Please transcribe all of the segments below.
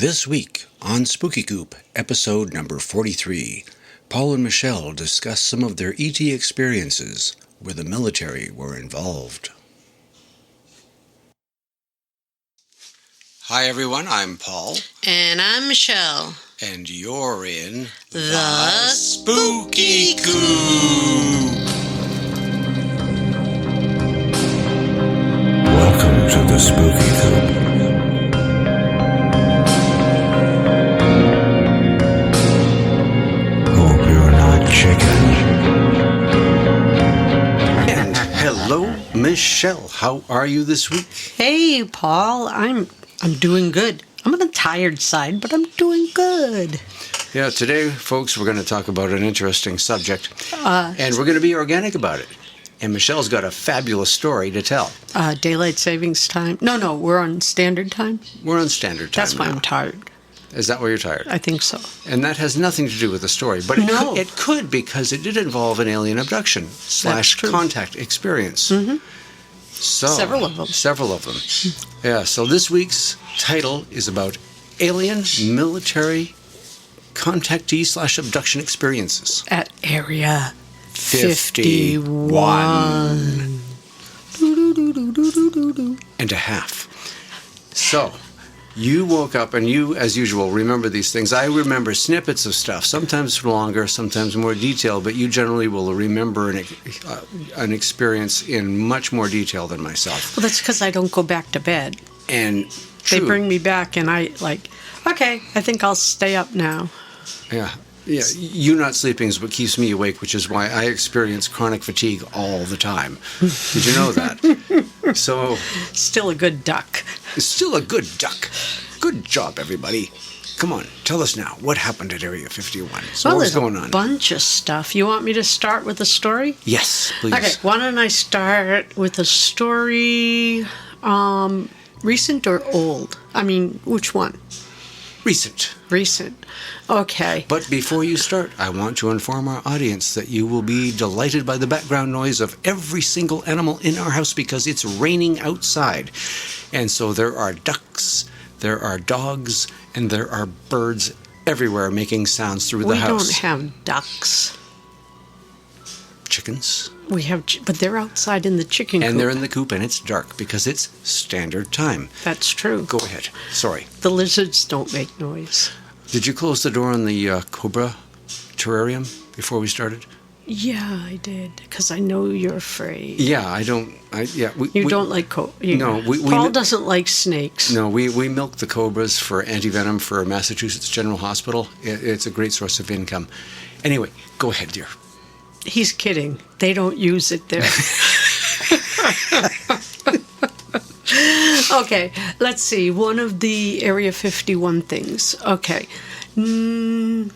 This week on Spooky Coop, episode number 43, Paul and Michelle discuss some of their ET experiences where the military were involved. Hi everyone, I'm Paul. And I'm Michelle. And you're in The Spooky Coop. Welcome to the Spooky Coop. Hope you're not chicken. And hello, Michelle. How are you this week? Hey, Paul. I'm doing good. I'm on the tired side, but I'm doing good. Yeah, today, folks, we're going to talk about an interesting subject, and we're going to be organic about it. And Michelle's got a fabulous story to tell. Daylight savings time. No, we're on standard time. We're on standard time. That's why now. I'm tired. Is that why you're tired? I think so. And that has nothing to do with the story, but it could because it did involve an alien abduction / contact experience. Mm-hmm. So, several of them. Yeah, so this week's title is about alien military contactee / abduction experiences. At Area 51. And a half. So, you woke up and you, as usual, remember these things. I remember snippets of stuff, sometimes longer, sometimes more detailed, but you generally will remember an experience in much more detail than myself. Well, that's because I don't go back to bed. And They bring me back and I okay, I think I'll stay up now. Yeah, you not sleeping is what keeps me awake, which is why I experience chronic fatigue all the time. Did you know that? So... Still a good duck. Still a good duck. Good job, everybody. Come on, tell us now. What happened at Area 51? So well, what's going on? There's a bunch of stuff. You want me to start with a story? Yes, please. Okay, why don't I start with a story, recent or old? I mean, which one? Recent. Okay. But before you start, I want to inform our audience that you will be delighted by the background noise of every single animal in our house because it's raining outside. And so there are ducks, there are dogs, and there are birds everywhere making sounds through the house. We don't have ducks. Chickens. We have, but they're outside in the chicken coop. And they're in the coop, and it's dark because it's standard time. That's true. Go ahead. Sorry. The lizards don't make noise. Did you close the door on the cobra terrarium before we started? Yeah, I did, because I know you're afraid. Yeah, I don't. You don't like cobras. No, Paul doesn't like snakes. No, we milk the cobras for antivenom for Massachusetts General Hospital. It's a great source of income. Anyway, go ahead, dear. He's kidding. They don't use it there. Okay, let's see. One of the Area 51 things. Okay. I'm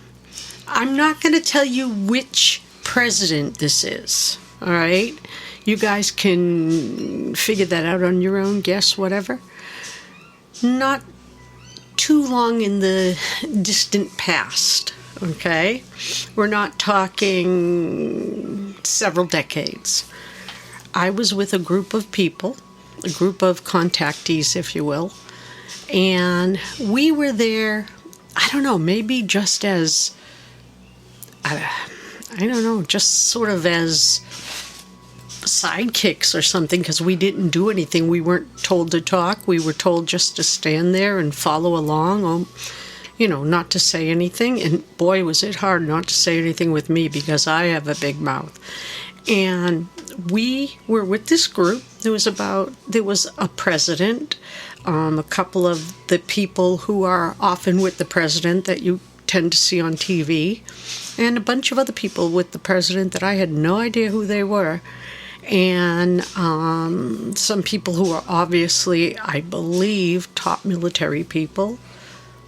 not going to tell you which president this is. All right? You guys can figure that out on your own, guess, whatever. Not too long in the distant past. Okay? We're not talking several decades. I was with a group of people, a group of contactees, if you will, and we were there, I don't know, maybe just as, just sort of as sidekicks or something, because we didn't do anything. We weren't told to talk. We were told just to stand there and follow along. Not to say anything. And boy, was it hard not to say anything with me because I have a big mouth. And we were with this group. There was a president, a couple of the people who are often with the president that you tend to see on TV, and a bunch of other people with the president that I had no idea who they were. And some people who are obviously, I believe, top military people.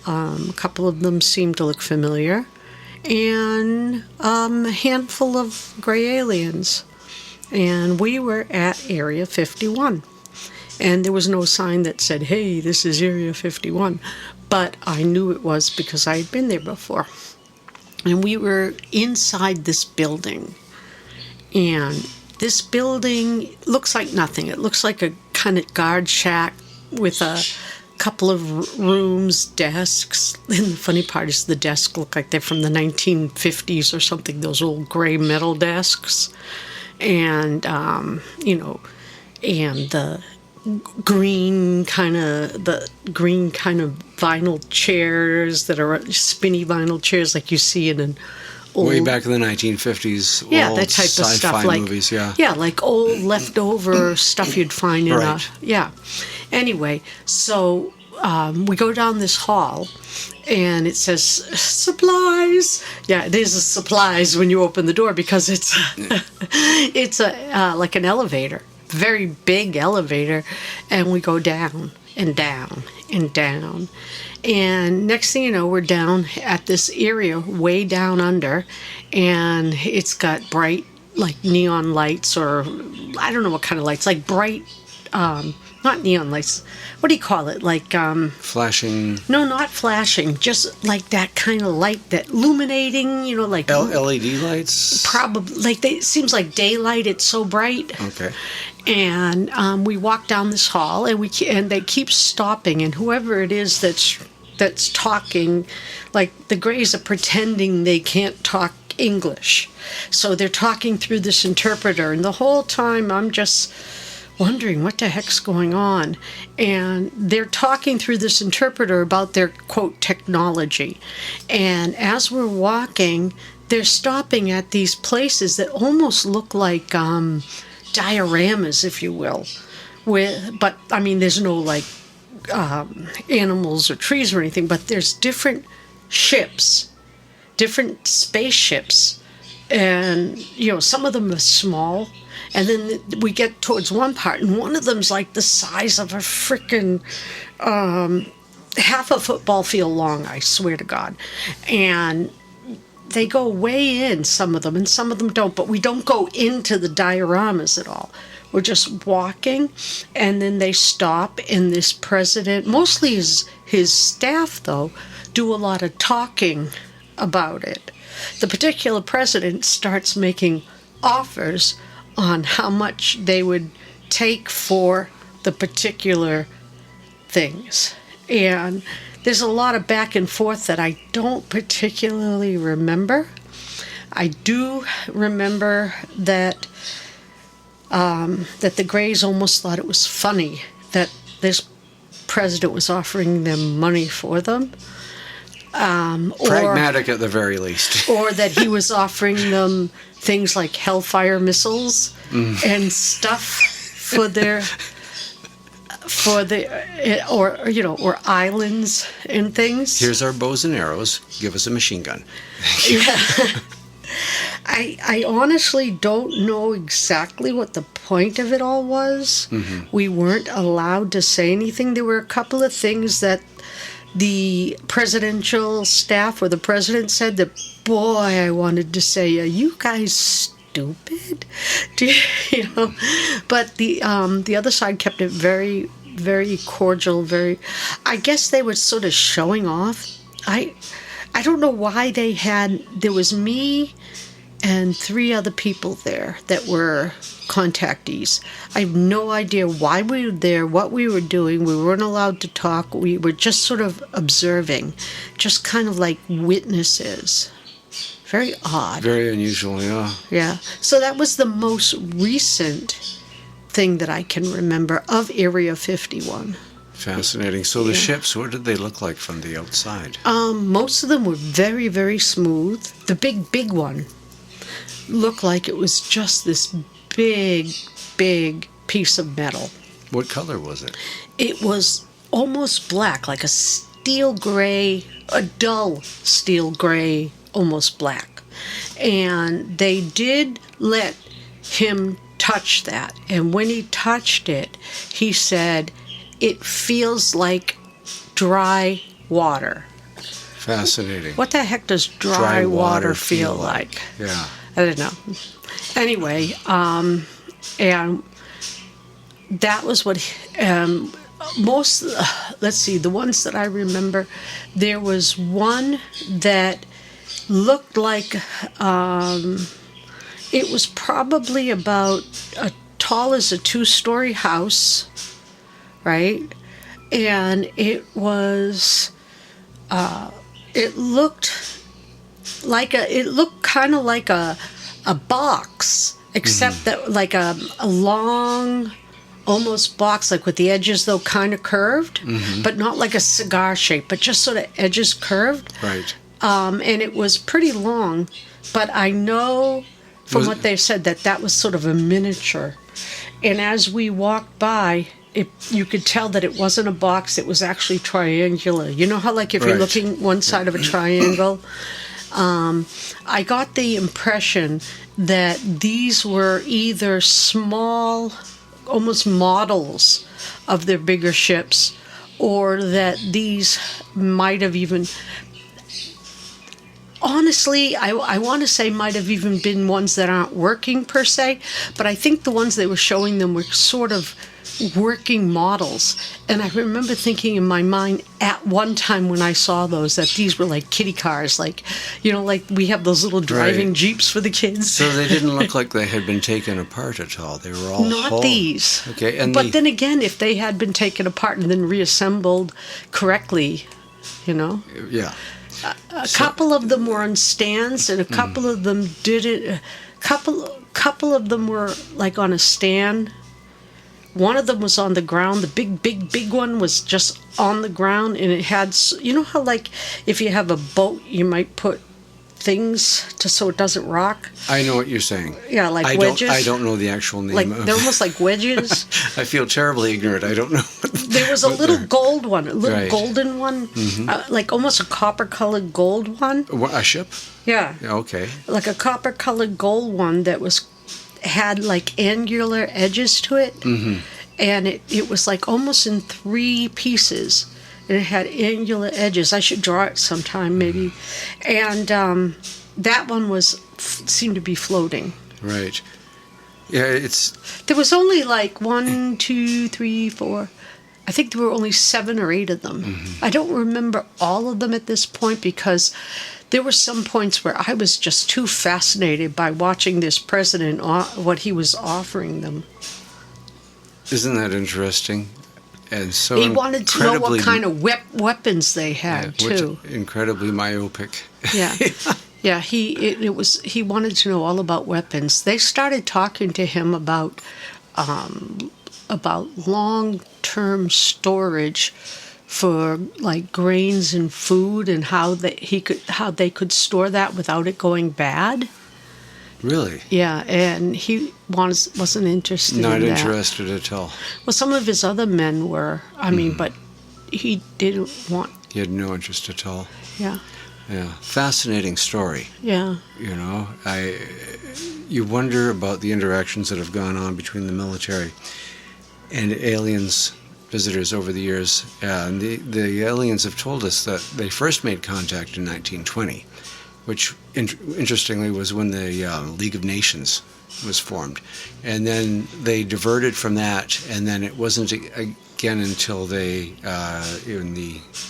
A couple of them seem to look familiar. And a handful of gray aliens. And we were at Area 51. And there was no sign that said, hey, this is Area 51. But I knew it was because I had been there before. And we were inside this building. And this building looks like nothing. It looks like a kind of guard shack with a couple of rooms, desks. And the funny part is the desks look like they're from the 1950s or something, those old gray metal desks. And, and the green kind of vinyl chairs that are spinny vinyl chairs like you see in an old, way back in the 1950s. Yeah, old that type of stuff, like movies. Yeah, like old leftover stuff you'd find in right. Anyway, so we go down this hall, and it says supplies. Yeah, it is a supplies when you open the door because it's like an elevator, very big elevator, and we go down and down and down. And next thing you know, we're down at this area way down under, and it's got bright, like neon lights, or I don't know what kind of lights, like bright, not neon lights. What do you call it? Like flashing. No, not flashing. Just like that kind of light, that illuminating. Like LED lights. Probably like it seems like daylight. It's so bright. Okay. And we walk down this hall, and they keep stopping, and whoever it is that's talking, like the Greys are pretending they can't talk English, so they're talking through this interpreter, and the whole time I'm just wondering what the heck's going on. And they're talking through this interpreter about their, quote, technology. And as we're walking, they're stopping at these places that almost look like dioramas, if you will. But, I mean, there's no, like, animals or trees or anything, but there's different ships, different spaceships. And, some of them are small. And then we get towards one part, and one of them's like the size of a frickin' half a football field long, I swear to God. And they go way in, some of them, and some of them don't. But we don't go into the dioramas at all. We're just walking, and then they stop, and this president, mostly his staff, though, do a lot of talking about it. The particular president starts making offers on how much they would take for the particular things. And there's a lot of back and forth that I don't particularly remember. I do remember that that the Greys almost thought it was funny that this president was offering them money for them. Pragmatic at the very least. Or that he was offering them things like Hellfire missiles and stuff for or islands and things. Here's our bows and arrows. Give us a machine gun. Yeah. I honestly don't know exactly what the point of it all was. Mm-hmm. We weren't allowed to say anything. There were a couple of things that the presidential staff or the president said that, boy, I wanted to say, are you guys stupid? But the other side kept it very, very cordial, I guess they were sort of showing off. I don't know why there was me and 3 other people there that were contactees. I have no idea why we were there, what we were doing. We weren't allowed to talk. We were just sort of observing, just kind of like witnesses. Very odd. Very unusual, yeah. Yeah. So that was the most recent thing that I can remember of Area 51. Fascinating. So the ships, what did they look like from the outside? Most of them were very, very smooth. The big one looked like it was just this big piece of metal. What color was it? It was almost black, like a steel gray, a dull steel gray, almost black. And they did let him touch that. And when he touched it, he said, it feels like dry water. Fascinating. What the heck does dry water feel like? Yeah. I don't know. Anyway, and that was what most, let's see, the ones that I remember, there was one that looked like it was probably about as tall as a 2-story house, right? and it was, it looked kind of like a box, except that like a long, almost box, like with the edges though kind of curved, but not like a cigar shape, but just sort of edges curved. Right. And it was pretty long, but I know from what they've said that was sort of a miniature. And as we walked by, you could tell that it wasn't a box, it was actually triangular. You know how, like, if you're looking one side of a triangle? I got the impression that these were either small, almost models of their bigger ships, or that these might have even... Honestly, I want to say might have even been ones that aren't working per se, but I think the ones they were showing them were sort of working models. And I remember thinking in my mind at one time when I saw those that these were like kiddie cars, like, you know, like we have those little driving Jeeps for the kids. So they didn't look like they had been taken apart at all. They were all not whole. These. Okay, but then again, if they had been taken apart and then reassembled correctly, you know. Yeah. A couple of them were on stands, and a couple of them didn't. Couple of them were like on a stand. One of them was on the ground. The big one was just on the ground, and it had, you know how, like, if you have a boat, you might put things so it doesn't rock. I know what you're saying. Yeah, like wedges. I don't know the actual name. Like they're almost like wedges. I feel terribly ignorant. I don't know. There was a little gold one, a little golden one, like almost a copper-colored gold one. A ship? Yeah. Okay. Like a copper-colored gold one that had like angular edges to it, and it was like almost in 3 pieces. And it had angular edges. I should draw it sometime, maybe. And that one seemed to be floating. Right. Yeah, There was only like 1, 2, 3, 4. I think there were only 7 or 8 of them. I don't remember all of them at this point because there were some points where I was just too fascinated by watching this president, what he was offering them. Isn't that interesting? And so he wanted to know what kind of weapons they had, too. Incredibly myopic. Yeah. Yeah, he wanted to know all about weapons. They started talking to him about long-term storage for like grains and food, and how they could store that without it going bad. Really? Yeah, and he wasn't interested in that. Not interested at all. Well, some of his other men were. I mean, but he didn't want... He had no interest at all. Yeah. Yeah. Fascinating story. Yeah. You know, you wonder about the interactions that have gone on between the military and aliens, visitors over the years. And the aliens have told us that they first made contact in 1920. Which, interestingly, was when the League of Nations was formed. And then they diverted from that, and then it wasn't again until they,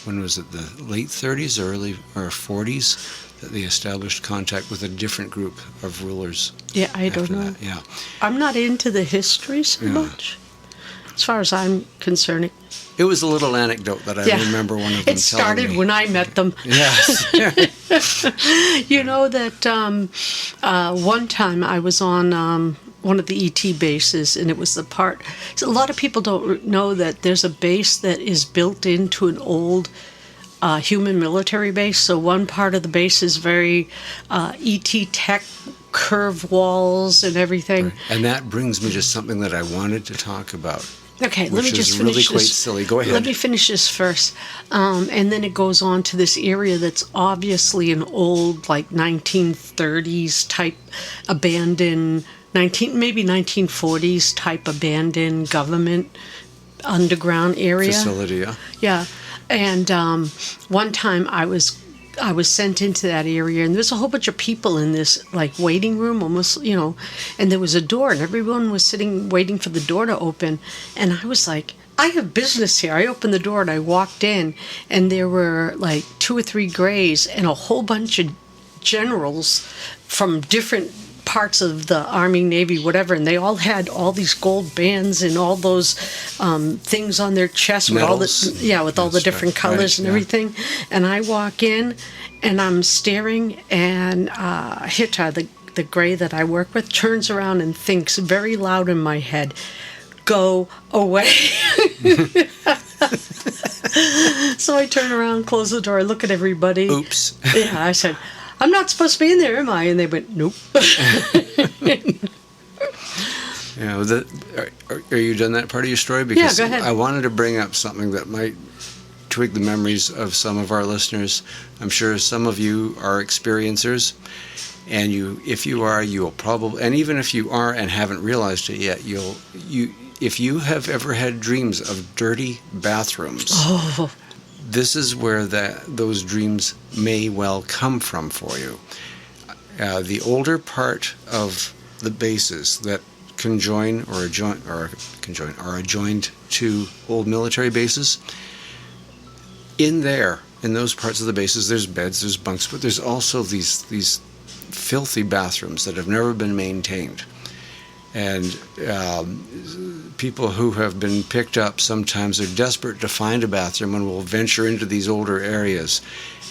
when was it, the late 30s or 40s, that they established contact with a different group of rulers. Yeah, I don't know. That. Yeah. I'm not into the history so much. As far as I'm concerned, it was a little anecdote that I remember one of them telling me. It started when I met them. Yes. You know that one time I was on one of the ET bases, and it was the part... So a lot of people don't know that there's a base that is built into an old human military base. So one part of the base is very ET tech, curve walls and everything. Right. And that brings me to something that I wanted to talk about. Okay, let me just finish really this. Quite silly. Go ahead. Let me finish this first, and then it goes on to this area that's obviously an old, like 1930s type abandoned, maybe 1940s type abandoned government underground area facility. Yeah. Yeah, and one time I was sent into that area, and there's a whole bunch of people in this like waiting room, almost, you know, and there was a door, and everyone was sitting waiting for the door to open, and I was like, I have business here. I opened the door and I walked in, and there were like 2 or 3 grays and a whole bunch of generals from different parts of the Army, Navy, whatever, and they all had all these gold bands and all those things on their chest with Medals. with all the different colors and everything. And I walk in, and I'm staring, and Hita, the gray that I work with, turns around and thinks very loud in my head, "Go away." So I turn around, close the door, I look at everybody. Oops. Yeah, I said, "I'm not supposed to be in there, am I?" And they went, "Nope." Are you done that part of your story? Because go ahead. I wanted to bring up something that might twig the memories of some of our listeners. I'm sure some of you are experiencers, and if you are, you'll probably, and even if you are and haven't realized it yet, if you have ever had dreams of dirty bathrooms, this is where those dreams may well come from for you. The older part of the bases that are adjoined to old military bases, in those parts of the bases, there's beds, there's bunks, but there's also these filthy bathrooms that have never been maintained. And people who have been picked up sometimes are desperate to find a bathroom and will venture into these older areas.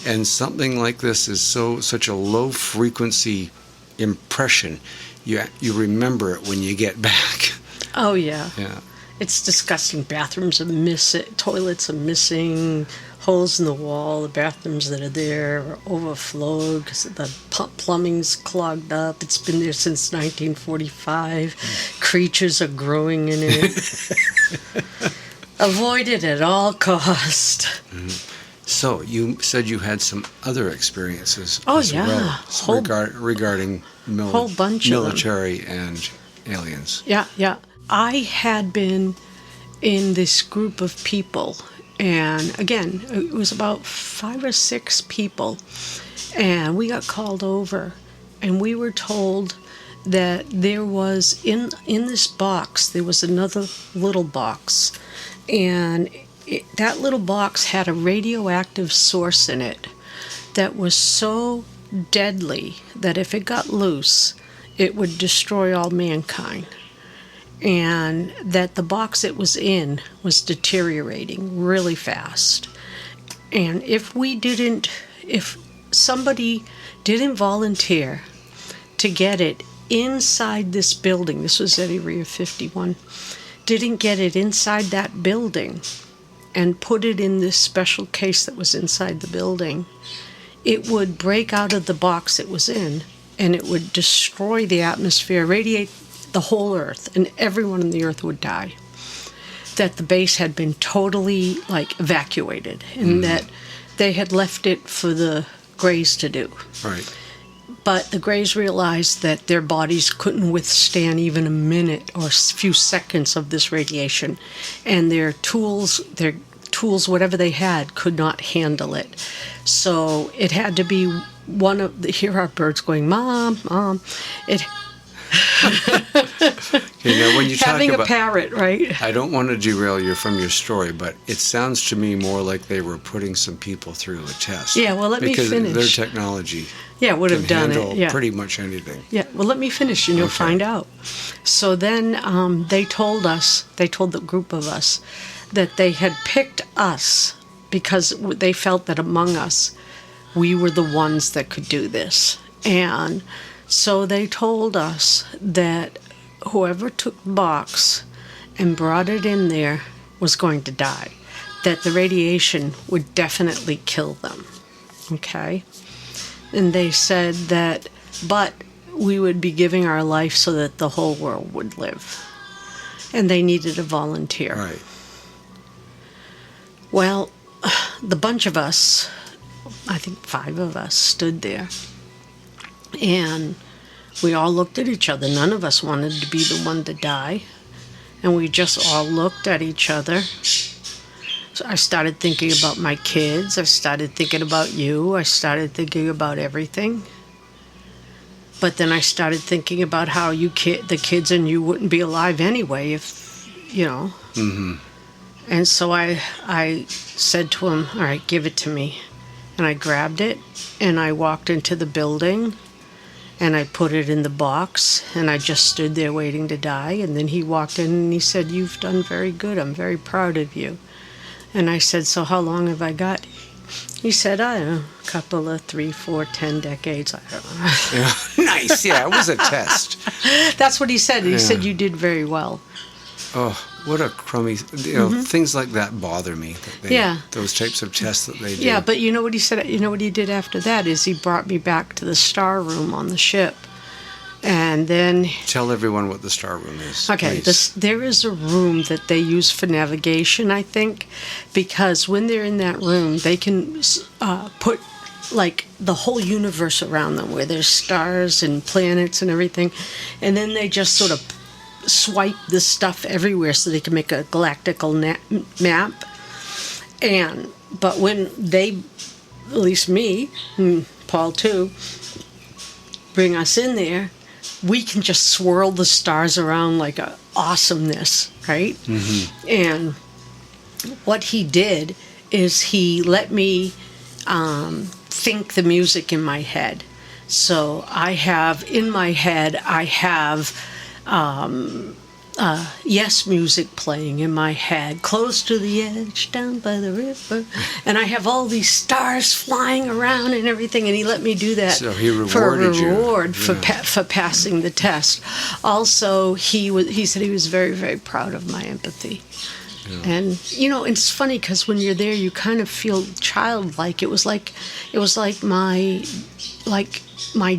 And something like this is such a low frequency impression. You remember it when you get back. Oh, yeah. Yeah. It's disgusting. Bathrooms are missing, toilets are missing, holes in the wall, the bathrooms that are there are overflowed because the plumbing's clogged up. It's been there since 1945. Creatures are growing in it. Avoid it at all cost. So you said you had some other experiences Oh, as yeah. well regarding whole bunch of military and aliens. Yeah. I had been in this group of people, and again, it was about 5 or 6 people, and we got called over, and we were told that there was in this box, there was another little box, and that little box had a radioactive source in it that was so deadly that if it got loose, it would destroy all mankind. And that the box it was in was deteriorating really fast. And if somebody didn't volunteer to get it inside this building, this was at Area 51, didn't get it inside that building and put it in this special case that was inside the building, it would break out of the box it was in, and it would destroy the atmosphere, radiate the whole Earth, and everyone on the Earth would die. That the base had been totally, evacuated, and that they had left it for the Greys to do. Right. But the Greys realized that their bodies couldn't withstand even a minute or a few seconds of this radiation, and their tools, whatever they had, could not handle it. So it had to be here are birds going, "Mom, Mom." Okay, now when you Having talk about a parrot, right? I don't want to derail you from your story, but it sounds to me more like they were putting some people through a test. Yeah, well, let me finish. Because their technology would have done handle it. Yeah. pretty much anything. Yeah, well, let me finish and you'll find out. So then they told the group of us, that they had picked us because they felt that among us, we were the ones that could do this. And so they told us that whoever took the box and brought it in there was going to die, that the radiation would definitely kill them. Okay? And they said that, but we would be giving our life so that the whole world would live. And they needed a volunteer. Right. Well, the bunch of us, I think 5 of us, stood there. And we all looked at each other. None of us wanted to be the one to die. And we just all looked at each other. So I started thinking about my kids. I started thinking about you. I started thinking about everything. But then I started thinking about how the kids and you wouldn't be alive anyway if, Mm-hmm. And so I said to him, "All right, give it to me." And I grabbed it, and I walked into the building, and I put it in the box, and I just stood there waiting to die. And then he walked in and he said, "You've done very good. I'm very proud of you." And I said, "So how long have I got?" He said, "I don't know, a couple of 3, 4, 10 decades. I don't know." Yeah. Nice. Yeah, it was a test. That's what he said. He Yeah. said, "You did very well." Oh, what a crummy, things like that bother me. That Yeah. Those types of tests that they do. Yeah, but you know what he said? You know what he did after that is he brought me back to the star room on the ship. And then... Tell everyone what the star room is. Okay, please. there is a room that they use for navigation, I think, because when they're in that room, they can put, like, the whole universe around them, where there's stars and planets and everything, and then they just sort of swipe the stuff everywhere so they can make a galactical map. But when they, at least me, and Paul too, bring us in there, we can just swirl the stars around like a awesomeness, right? Mm-hmm. And what he did is he let me think the music in my head. So I have, in my head, I have Yes music playing in my head, close to the edge, down by the river, and I have all these stars flying around and everything, and he let me do that so he for a rewarded reward you. for passing the test. Also, he said he was very, very proud of my empathy. Yeah. And you know, it's funny because when you're there, you kind of feel childlike. It was like my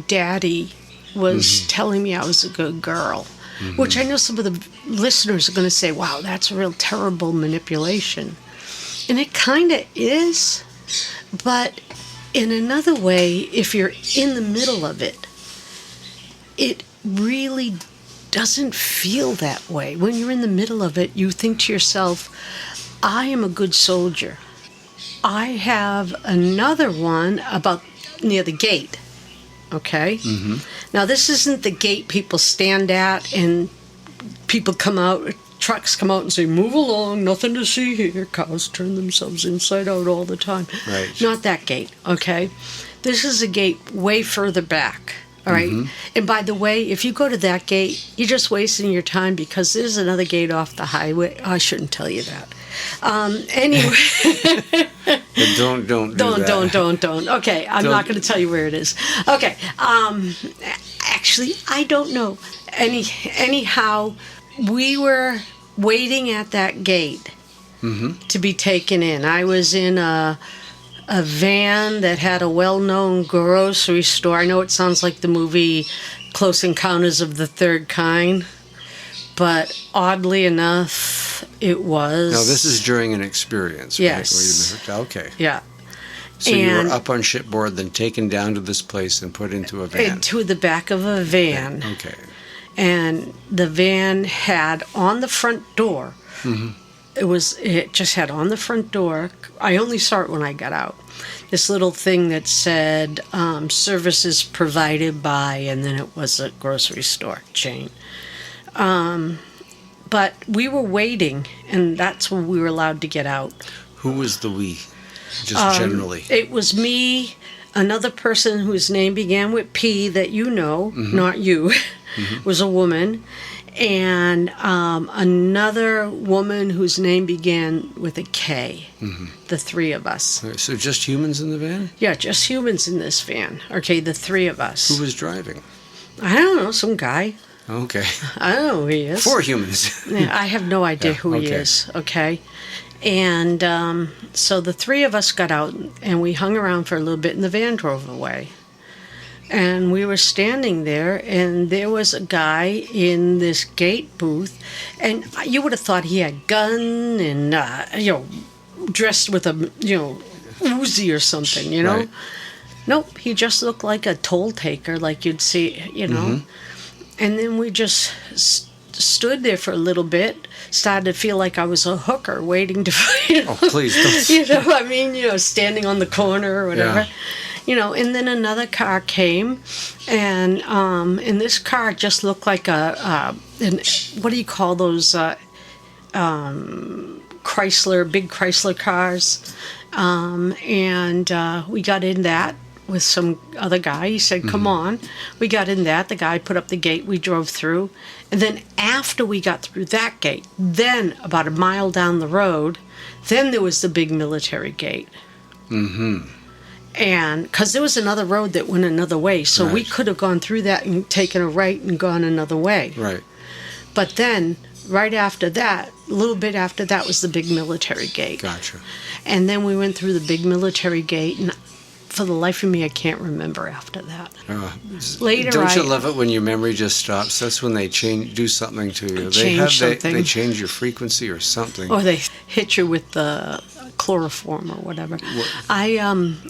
daddy was telling me I was a good girl. Mm-hmm. Which I know some of the listeners are going to say, "Wow, that's a real terrible manipulation." And it kind of is, but in another way, if you're in the middle of it, it really doesn't feel that way. When you're in the middle of it, you think to yourself, "I am a good soldier." I have another one about near the gate. Okay? Mm-hmm. Now, this isn't the gate people stand at and people come out, trucks come out and say, "Move along, nothing to see here." Cows turn themselves inside out all the time. Right. Not that gate, okay? This is a gate way further back, all right? Mm-hmm. And by the way, if you go to that gate, you're just wasting your time because there's another gate off the highway. I shouldn't tell you that. Anyway. Don't do that. Don't. Okay, I'm not going to tell you where it is. Okay. Actually, I don't know. Anyhow, we were waiting at that gate to be taken in. I was in a van that had a well-known grocery store. I know it sounds like the movie Close Encounters of the Third Kind, but oddly enough, it was. Now, this is during an experience, right? Yes. Okay. Yeah. So you were up on shipboard, then taken down to this place and put into a van. Into the back of a van. Okay. And the van had on the front door, it just had on the front door, I only saw it when I got out, this little thing that said services provided by, and then it was a grocery store chain. But we were waiting, and that's when we were allowed to get out. Who was the we, just generally? It was me, another person whose name began with P that you know, not you, was a woman, and another woman whose name began with a K, the three of us. So just humans in the van? Yeah, just humans in this van. Okay, the three of us. Who was driving? I don't know, some guy. Okay. I don't know who he is. 4 humans. Yeah, I have no idea who he is, okay? And so the three of us got out, and we hung around for a little bit, and the van drove away. And we were standing there, and there was a guy in this gate booth, and you would have thought he had a gun and, dressed with a, Uzi or something, you know? Right. Nope, he just looked like a toll taker, like you'd see, And then we just stood there for a little bit, started to feel like I was a hooker waiting to, Oh, please don't. standing on the corner or whatever. Yeah. And then another car came, and this car just looked like what do you call those big Chrysler cars? And we got in that with some other guy. He said, come on. We got in that. The guy put up the gate. We drove through. And then after we got through that gate, then about a mile down the road, then there was the big military gate. Mm-hmm. And because there was another road that went another way, so we could have gone through that and taken a right and gone another way. Right. But then, right after that, a little bit after that was the big military gate. Gotcha. And then we went through the big military gate, and for the life of me, I can't remember after that. Later, don't you love it when your memory just stops? That's when they do something to you. They change your frequency or something. Or they hit you with the chloroform or whatever. I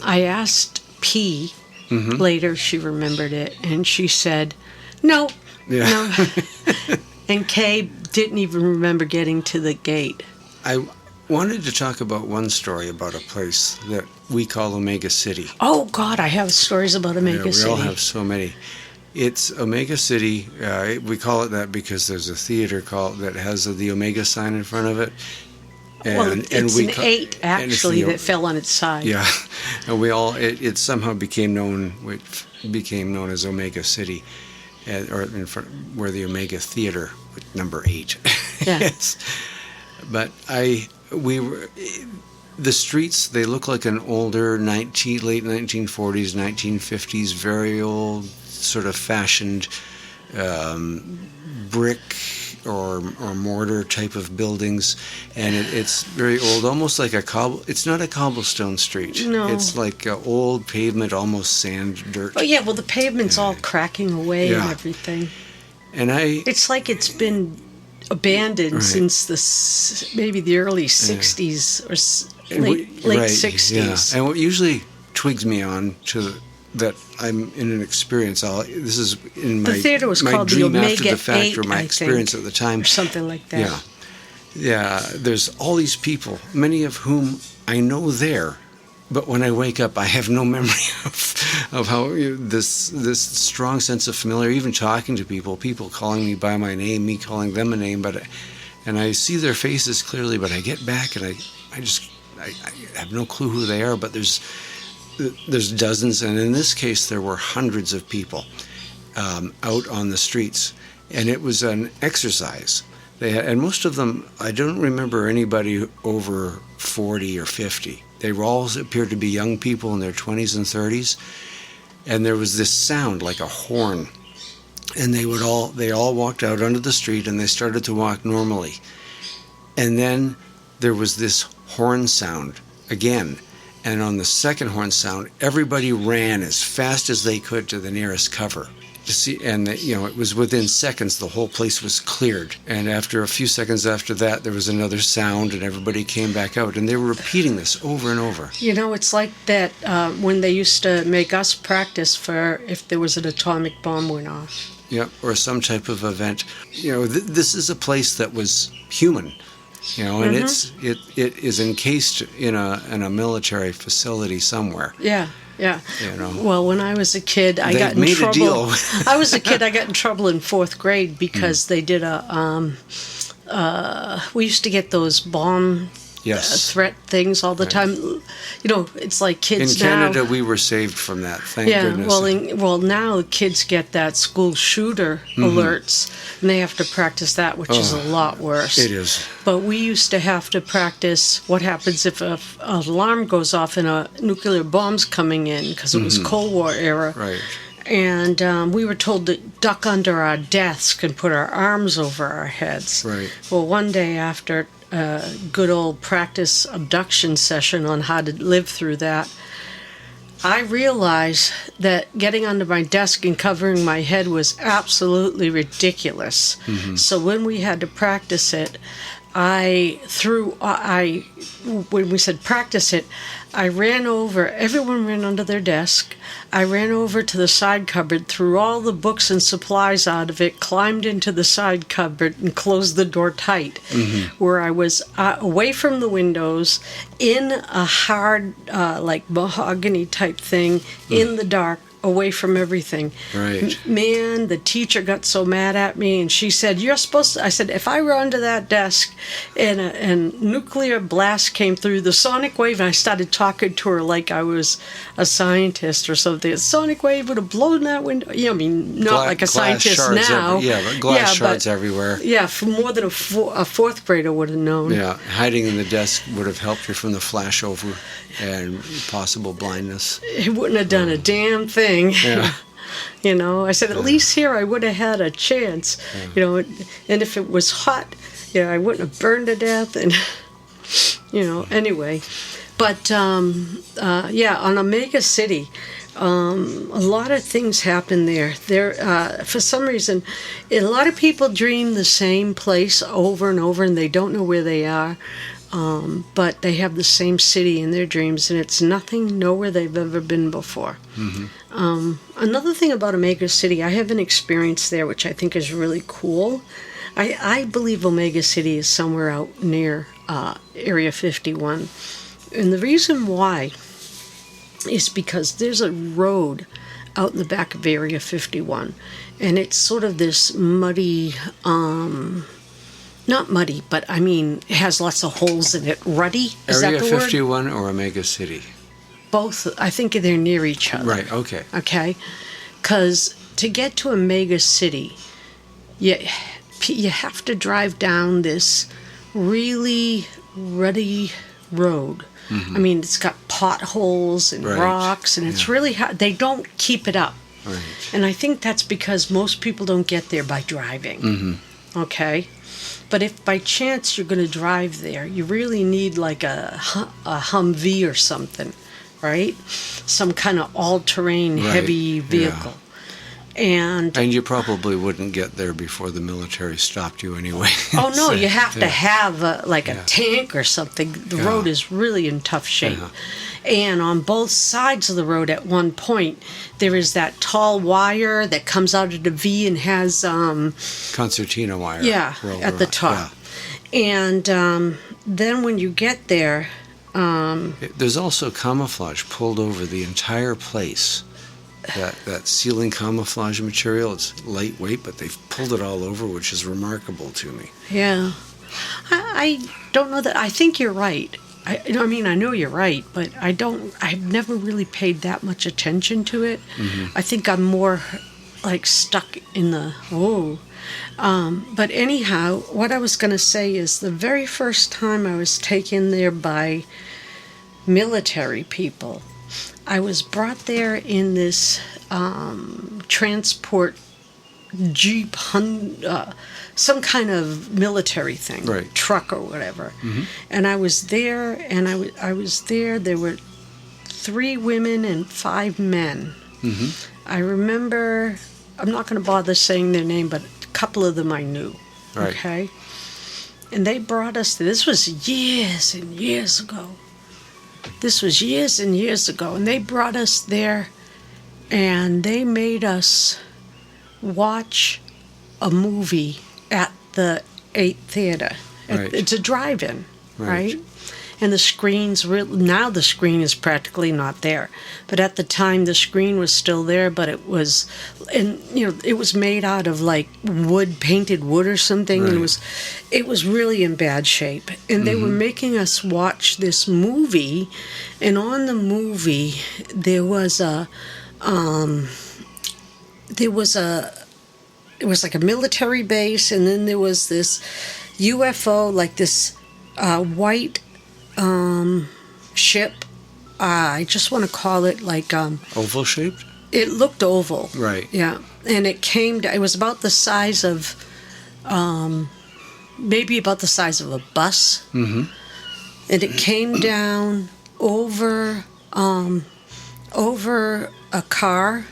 asked P. Later, she remembered it, and she said, no. Yeah. No. And K didn't even remember getting to the gate. I wanted to talk about one story about a place that we call Omega City. Oh, God, I have stories about Omega City. We all have so many. It's Omega City. We call it that because there's a theater that has the Omega sign in front of it. And it's an 8, actually, that fell on its side. Yeah. And it somehow became known as Omega City, or in front where the Omega Theater, number 8. Yeah. Yes. But the streets, they look like an older late 1940s, 1950s, very old, sort of fashioned brick or mortar type of buildings, and it's very old, almost like it's not a cobblestone street. No. It's like old pavement, almost sand, dirt. Oh, yeah, well, the pavement's all cracking away and everything. And it's like it's been abandoned since maybe the early 60s or late 60s. Yeah. And what usually twigs me on to that I'm in an experience. This is in my, the theater was my called dream the Omega after the fact 8, or my experience at the time. Or something like that. Yeah. Yeah, there's all these people, many of whom I know there, but when I wake up, I have no memory of how this strong sense of familiarity, even talking to people calling me by my name, me calling them a name, and I see their faces clearly, but I get back and I have no clue who they are, but there's dozens, and in this case, there were hundreds of people out on the streets, and it was an exercise. And most of them, I don't remember anybody over 40 or 50. They all appeared to be young people in their 20s and 30s, and there was this sound like a horn, and they all walked out onto the street, and they started to walk normally, and then there was this horn sound again. And on the second horn sound, everybody ran as fast as they could to the nearest cover. It was within seconds, the whole place was cleared. And after a few seconds after that, there was another sound, and everybody came back out. And they were repeating this over and over. It's like that when they used to make us practice for if there was an atomic bomb went off. Yeah, or some type of event. This is a place that was human. And it is encased in a military facility somewhere. Yeah. Well, when I was a kid, I got in trouble. A deal. I was a kid. I got in trouble in 4th grade because they did we used to get those bomb threat things all the time. It's like kids in now. In Canada, we were saved from that. Thank goodness. Well, now kids get that school shooter alerts, and they have to practice that, which is a lot worse. It is. But we used to have to practice what happens if an alarm goes off and a nuclear bomb's coming in, because it was Cold War era. Right. And we were told to duck under our desk and put our arms over our heads. Right. Well, one day after a good old practice abduction session on how to live through that, I realized that getting under my desk and covering my head was absolutely ridiculous. So when we had to practice it, when we said practice it, I ran over, everyone ran under their desk. I ran over to the side cupboard, threw all the books and supplies out of it, climbed into the side cupboard, and closed the door tight, where I was away from the windows, in a hard, like mahogany type thing, in the dark, away from everything. Right. Man, the teacher got so mad at me, and she said, "You're supposed to," I said, "if I run to that desk and a nuclear blast came through the sonic wave," and I started talking to her like I was a scientist or something. A sonic wave would have blown that window. I mean, not like a scientist now. But glass shards everywhere. Yeah, for more than a fourth grader would have known. Yeah, hiding in the desk would have helped you from the flashover and possible blindness. It wouldn't have done a damn thing. Yeah. I said, at least here I would have had a chance. And if it was hot, I wouldn't have burned to death. And, anyway. But, on Omega City, a lot of things happen there. For some reason, a lot of people dream the same place over and over, and they don't know where they are. But they have the same city in their dreams, and it's nowhere they've ever been before. Mm-hmm. Another thing about Omega City, I have an experience there which I think is really cool. I believe Omega City is somewhere out near Area 51. And the reason why is because there's a road out in the back of Area 51, and it's sort of this muddy... not muddy, but I mean, it has lots of holes in it. Ruddy? Is Area that the 51 word? or Omega City? Both. I think they're near each other. Right, okay. Okay? Because to get to Omega City, you have to drive down this really ruddy road. Mm-hmm. I mean, it's got potholes and rocks, and it's really hard. They don't keep it up. Right. And I think that's because most people don't get there by driving. Mm-hmm. Okay? But if by chance you're going to drive there, you really need like a Humvee or something, right? Some kind of all-terrain heavy vehicle. Yeah. And you probably wouldn't get there before the military stopped you anyway. Oh, no, you have to have a tank or something. The road is really in tough shape. Yeah. And on both sides of the road at one point, there is that tall wire that comes out of the V and has... concertina wire. Yeah, at the top. Yeah. And then when you get there... there's also camouflage pulled over the entire place. That ceiling camouflage material, it's lightweight, but they've pulled it all over, which is remarkable to me. Yeah. I don't know that... I think you're right. I know you're right, but I've never really paid that much attention to it. Mm-hmm. I think I'm more like stuck in the, but anyhow, what I was going to say is the very first time I was taken there by military people, I was brought there in this transport Jeep, some kind of military thing, truck or whatever. Mm-hmm. And I was there, there were 3 women and 5 men. Mm-hmm. I remember, I'm not going to bother saying their name, but a couple of them I knew. Right. Okay? And they brought us, this was years and years ago. And they brought us there, and they made us watch a movie at the 8th Theater. It's a drive-in, right? And the screen's now the screen is practically not there, but at the time the screen was still there. But it was, it was made out of like painted wood or something, and it was really in bad shape. And they were making us watch this movie, and on the movie there was it was like a military base, and then there was this UFO, like this white ship. I just want to call it like... oval shaped? It looked oval. Right. Yeah. And it was about the size of... maybe about the size of a bus. Mm-hmm. And it came down over a car...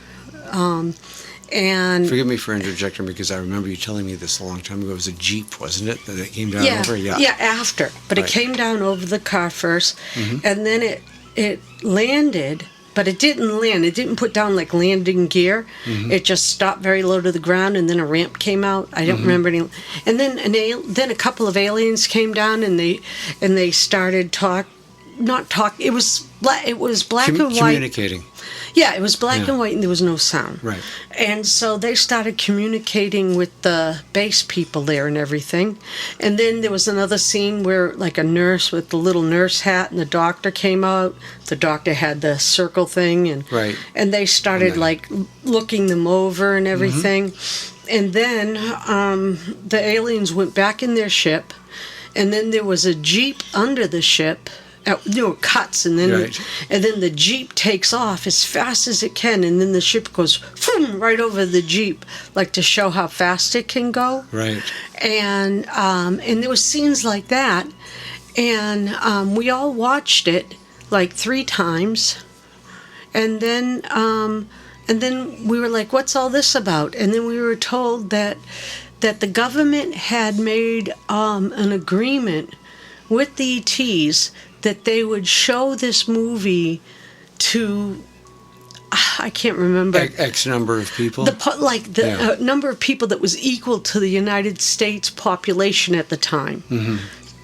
and forgive me for interjecting, because I remember you telling me this a long time ago. It was a Jeep, wasn't it, that it came down over? Yeah, after. But it came down over the car first, and then it landed, but it didn't land. It didn't put down like landing gear. Mm-hmm. It just stopped very low to the ground, and then a ramp came out. I don't remember any. And then a couple of aliens came down, and they started not talk. It was black and white. Communicating. Yeah, it was black Yeah. and white and there was no sound. Right. And so they started communicating with the base people there and everything. And then there was another scene where, like, a nurse with the little nurse hat and the doctor came out. The doctor had the circle thing. Right. And they started, like, looking them over and everything. And then the aliens went back in their ship. And then there was a jeep under the ship. There were cuts, and then Right. and then the jeep takes off as fast as it can, and then the ship goes boom, right over the jeep, like to show how fast it can go. Right. And there was scenes like that, and we all watched it like 3 times, and then we were like, "What's all this about?" And then we were told that the government had made an agreement with the ETs that they would show this movie to, I can't remember, X number of people. the number of people that was equal to the United States population at the time.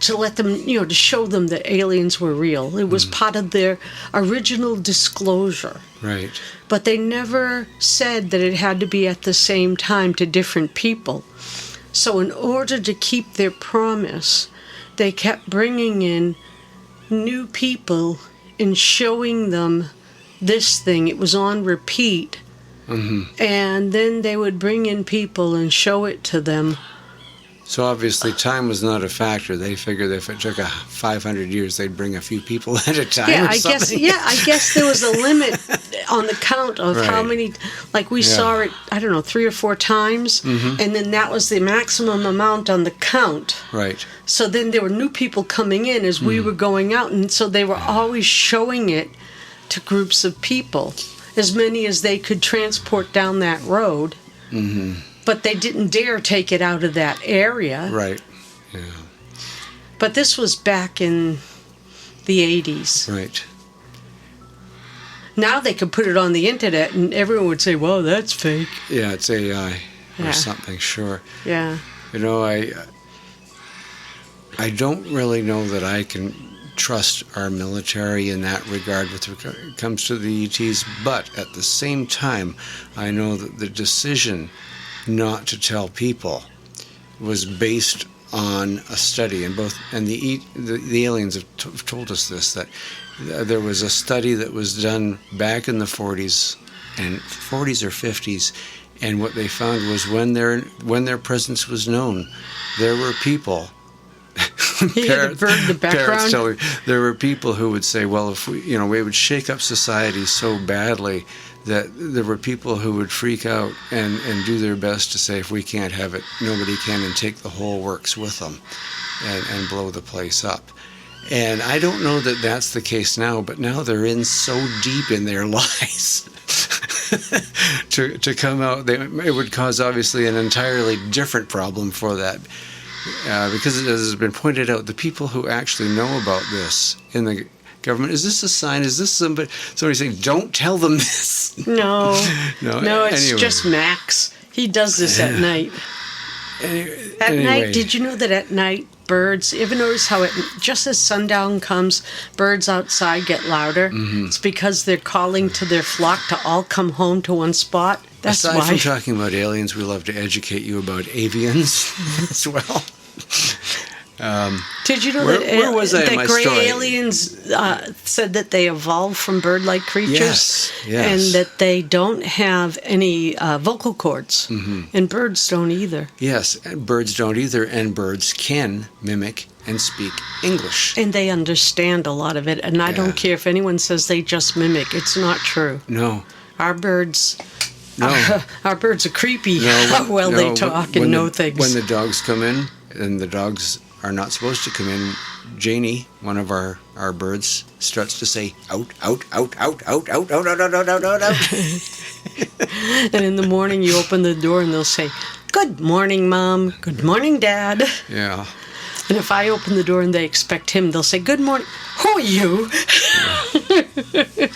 To let them, to show them that aliens were real. It was part of their original disclosure. Right. But they never said that it had to be at the same time to different people. So in order to keep their promise, they kept bringing in new people and showing them this thing. It was on repeat. And then they would bring in people and show it to them. So obviously time was not a factor. They figured if it took 500 years, they'd bring a few people at a time. Yeah, or something. I guess there was a limit on the count of how Right. many. Like we saw it, I don't know, 3 or 4 times, and then that was the maximum amount on the count. Right. So then there were new people coming in as we were going out, and so they were always showing it to groups of people, as many as they could transport down that road. But they didn't dare take it out of that area. Right. Yeah. But this was back in the 80s. Right. Now they could put it on the internet and everyone would say, "Whoa, that's fake." Yeah, it's AI or Yeah. something. Sure. Yeah. I don't really know that I can trust our military in that regard when it comes to the ETs, but at the same time, I know that the decision not to tell people was based on a study, and the aliens have told us this, that there was a study that was done back in the 40s or 50s, and what they found was when their presence was known, there were people. The background. Tell me, there were people who would say, well, if we would shake up society so badly that there were people who would freak out and do their best to say, if we can't have it, nobody can, and take the whole works with them and blow the place up. And I don't know that that's the case now, but now they're in so deep in their lies to come out. It would cause, obviously, an entirely different problem for that. Because, as has been pointed out, the people who actually know about this in the government, is this a sign? Is this somebody saying, don't tell them this? No, it's anyway. just Max. He does this at night. At night, did you know that at night, birds, you ever notice how just as sundown comes, birds outside get louder? It's because they're calling to their flock to all come home to one spot. That's Aside why. from talking about aliens, we love to educate you about avians as well. Did you know where was I in that my gray story? aliens said that they evolved from bird-like creatures? Yes. And that they don't have any vocal cords. And birds don't either. Yes, and birds don't either, and birds can mimic and speak English. And they understand a lot of it. And I don't care if anyone says they just mimic. It's not true. No. Our birds... No. Our birds are creepy how well they talk and know things. When the dogs come in, and the dogs are not supposed to come in, Janie, one of our birds, starts to say, out, out, out, out, out, out, out, out, out, out, out, out, out. And in the morning you open the door and they'll say, "Good morning, Mom. Good morning, Dad." Yeah. And if I open the door and they expect him, they'll say, "Good morning. Who are you?" Yeah.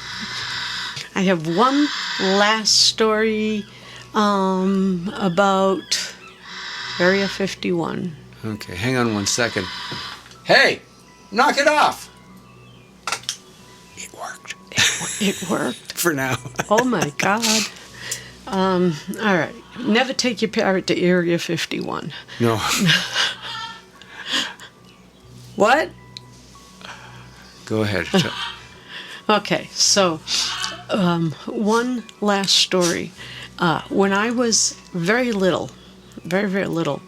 I have one last story about Area 51. Okay, hang on one second. Hey, knock it off! It worked. It worked. for now. Oh my God. All right. Never take your parrot to Area 51. No. What? Go ahead. Okay, so one last story. When I was very little, very, very little,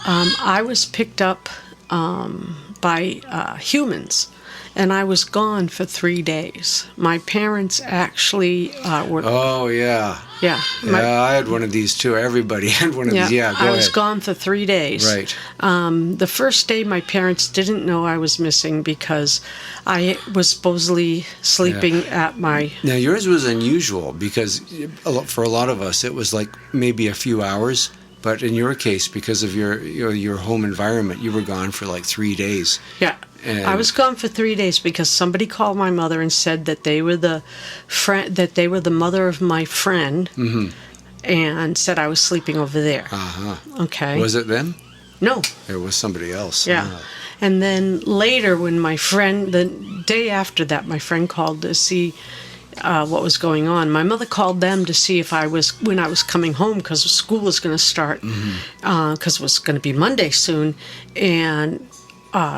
I was picked up by humans, and I was gone for 3 days. My parents actually were... Oh, yeah. Yeah. I had one of these too. Everybody had one of these. Yeah, go ahead. I was gone for 3 days. Right. The first day, my parents didn't know I was missing because I was supposedly sleeping at my... Now, yours was unusual because for a lot of us, it was like maybe a few hours. But in your case, because of your home environment, you were gone for like 3 days. Yeah. And I was gone for 3 days because somebody called my mother and said that they were the mother of my friend, and said I was sleeping over there. Okay. Was it them? No. It was somebody else. Yeah. And then later, when the day after that, my friend called to see what was going on. My mother called them to see when I was coming home, because school was going to start, because it was going to be Monday soon, and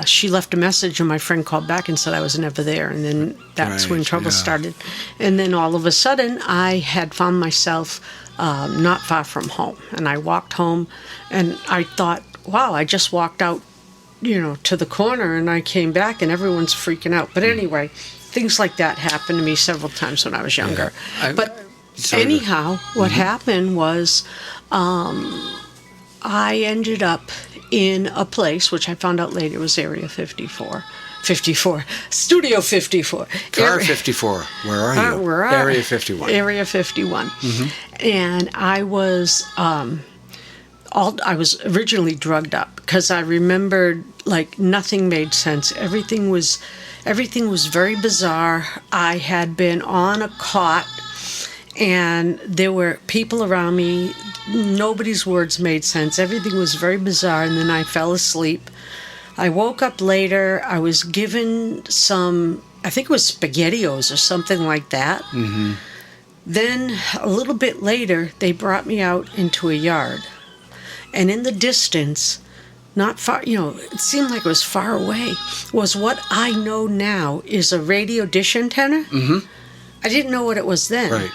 she left a message, and my friend called back and said I was never there, and then that's when trouble started. And then all of a sudden, I had found myself not far from home, and I walked home, and I thought, wow, I just walked out, to the corner, and I came back, and everyone's freaking out. But anyway, things like that happened to me several times when I was younger. But anyhow, what happened was I ended up in a place, which I found out later was Area 54. Studio 54. Car 54. Where are you? Area 51. Area 51. And I was... I was originally drugged up because I remembered like nothing made sense. Everything was very bizarre. I had been on a cot, and there were people around me. Nobody's words made sense. Everything was very bizarre, and then I fell asleep. I woke up later. I was given some, I think it was SpaghettiOs or something like that. Then a little bit later, they brought me out into a yard. And in the distance, not far, it seemed like it was far away, was what I know now is a radio dish antenna. I didn't know what it was then. Right.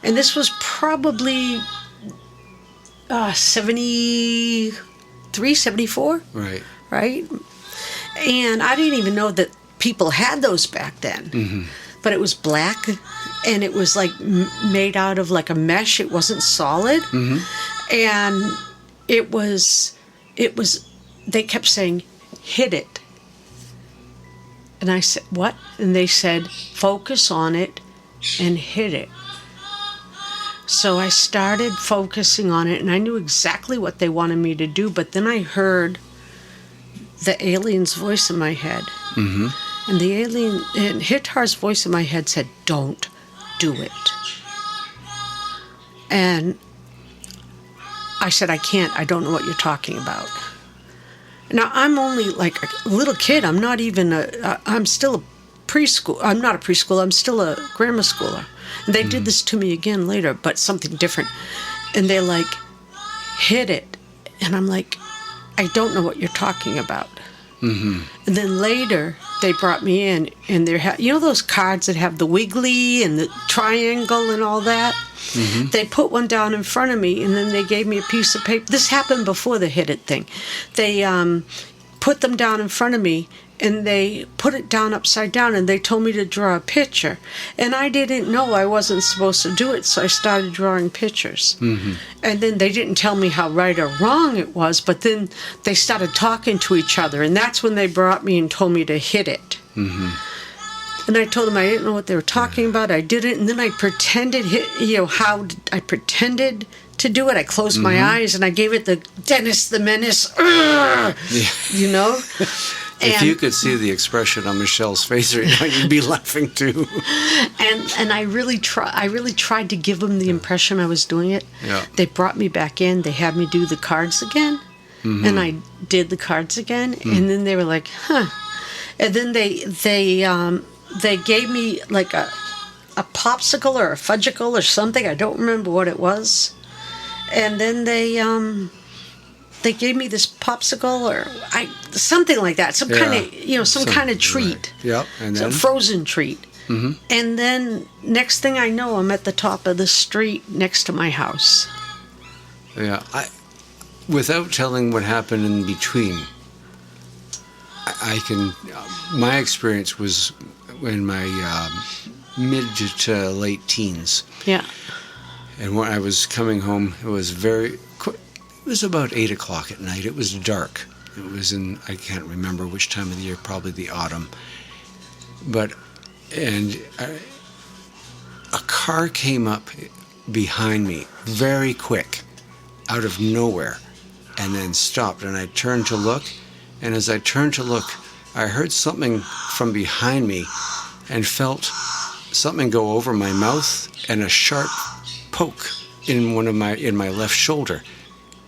And this was probably 73, 74. Right. Right? And I didn't even know that people had those back then. But it was black, and it was like made out of like a mesh. It wasn't solid. And it was, they kept saying, hit it. And I said, what? And they said, focus on it and hit it. So I started focusing on it, and I knew exactly what they wanted me to do, but then I heard the alien's voice in my head. And the alien, and Hitar's voice in my head said, don't do it. And I said, I can't. I don't know what you're talking about. Now, I'm only like a little kid. I'm not even I'm still a preschool. I'm not a preschool. I'm still a grammar schooler. And they did this to me again later, but something different. And they're like, hit it. And I'm like, I don't know what you're talking about. And then later, they brought me in, and those cards that have the wiggly and the triangle and all that? They put one down in front of me, and then they gave me a piece of paper. This happened before the hit it thing. They put them down in front of me, and they put it down upside down, and they told me to draw a picture. And I didn't know I wasn't supposed to do it, so I started drawing pictures. And then they didn't tell me how right or wrong it was, but then they started talking to each other, and that's when they brought me and told me to hit it. And I told them I didn't know what they were talking about. I did it, and then I pretended, I pretended to do it. I closed my eyes, and I gave it the Dennis the Menace, If you could see the expression on Michelle's face right now, you'd be laughing too. And I really tried to give them the impression I was doing it. Yeah. They brought me back in. They had me do the cards again, and I did the cards again. And then they were like, "Huh." And then they gave me like a popsicle or a fudgicle or something. I don't remember what it was. And then they gave me this popsicle or something like that, some kind of some kind of treat. Right. Yep, and then a frozen treat. Mm-hmm. And then next thing I know, I'm at the top of the street next to my house. Yeah, without telling what happened in between, I can. My experience was in my mid to late teens. Yeah. And when I was coming home, it was it was about 8 o'clock at night. It was dark. It was I can't remember which time of the year, probably the autumn. And a car came up behind me very quick, out of nowhere, and then stopped. And I turned to look, and as I turned to look, I heard something from behind me and felt something go over my mouth and a sharp poke in my left shoulder.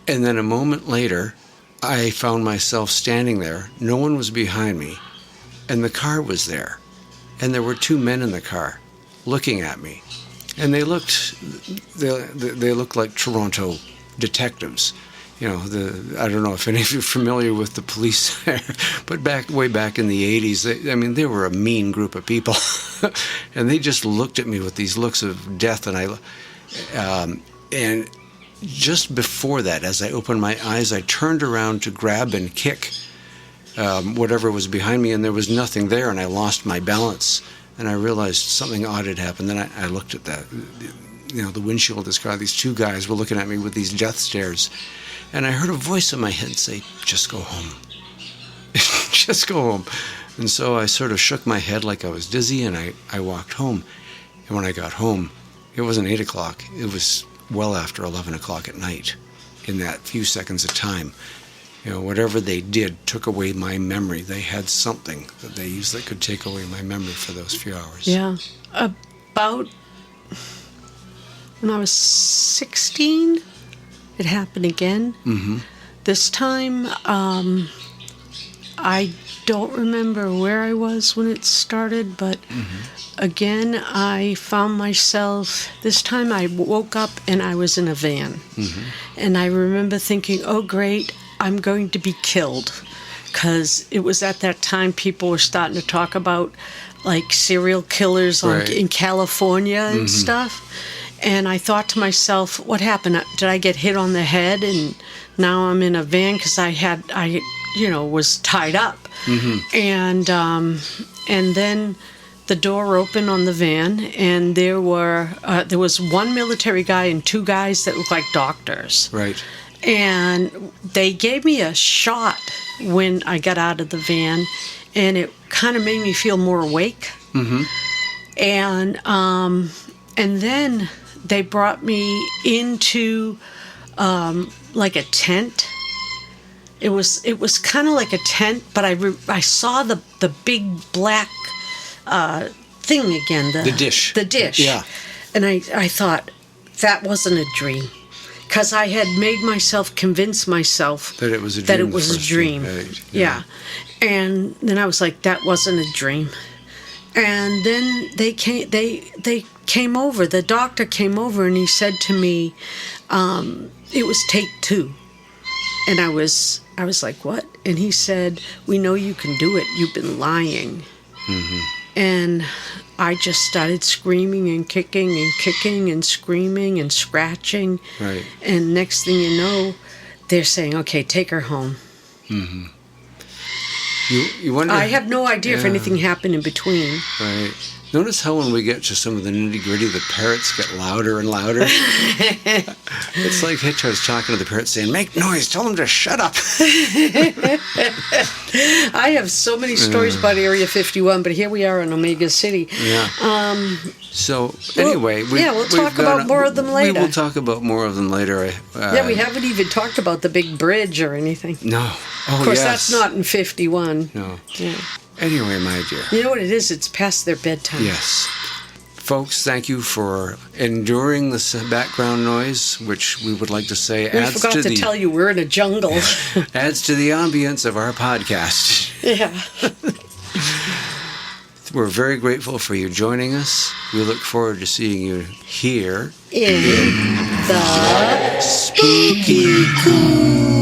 And then a moment later, I found myself standing there. No one was behind me, and the car was there. And there were two men in the car looking at me. And they looked like Toronto detectives. You know, I don't know if any of you are familiar with the police there, but way back in the 80s, they were a mean group of people. And they just looked at me with these looks of death. And just before that, as I opened my eyes, I turned around to grab and kick whatever was behind me, and there was nothing there, and I lost my balance. And I realized something odd had happened. Then I looked at the windshield of this car. These two guys were looking at me with these death stares. And I heard a voice in my head say, "Just go home." Just go home. And so I sort of shook my head like I was dizzy, and I walked home. And when I got home, it wasn't 8 o'clock. It was well after 11 o'clock at night. In that few seconds of time, whatever they did took away my memory. They had something that they used that could take away my memory for those few hours. Yeah. About when I was 16, it happened again. Mm-hmm. This time, I don't remember where I was when it started, but again, I found myself, this time I woke up and I was in a van. Mm-hmm. And I remember thinking, oh great, I'm going to be killed. Because it was at that time people were starting to talk about like serial killers in California and stuff. And I thought to myself, what happened? Did I get hit on the head and now I'm in a van because I was tied up. Mm-hmm. And then the door opened on the van, and there was one military guy and two guys that looked like doctors. Right. And they gave me a shot when I got out of the van, and it kind of made me feel more awake. Mm-hmm. And then they brought me into like a tent. It was kind of like a tent, but I saw the big black thing again. The dish. The dish. Yeah. And I thought that wasn't a dream, because I had made myself convince myself that it was a dream. Yeah. And then I was like, that wasn't a dream. And then they came over. The doctor came over and he said to me, it was take 2. And I was like, what? And he said, we know you can do it. You've been lying. Mm-hmm. And I just started screaming and kicking and screaming and scratching. Right. And next thing you know, they're saying, okay, take her home. Mm-hmm. You wonder. I have no idea if anything happened in between. Right. Notice how when we get to some of the nitty-gritty, the parrots get louder and louder. It's like Hitchhiker's talking to the parrot saying, make noise, tell them to shut up. I have so many stories about Area 51, but here we are in Omega City. Yeah. So, anyway. We'll talk about more of them later. We will talk about more of them later. We haven't even talked about the big bridge or anything. No. Of course, that's not in 51. No. Yeah. Anyway, my dear. You know what it is? It's past their bedtime. Yes. Folks, thank you for enduring this background noise, which we would like to say adds to the... We forgot to tell you we're in a jungle. Adds to the ambience of our podcast. Yeah. we're very grateful for you joining us. We look forward to seeing you here In the Spooky Coop.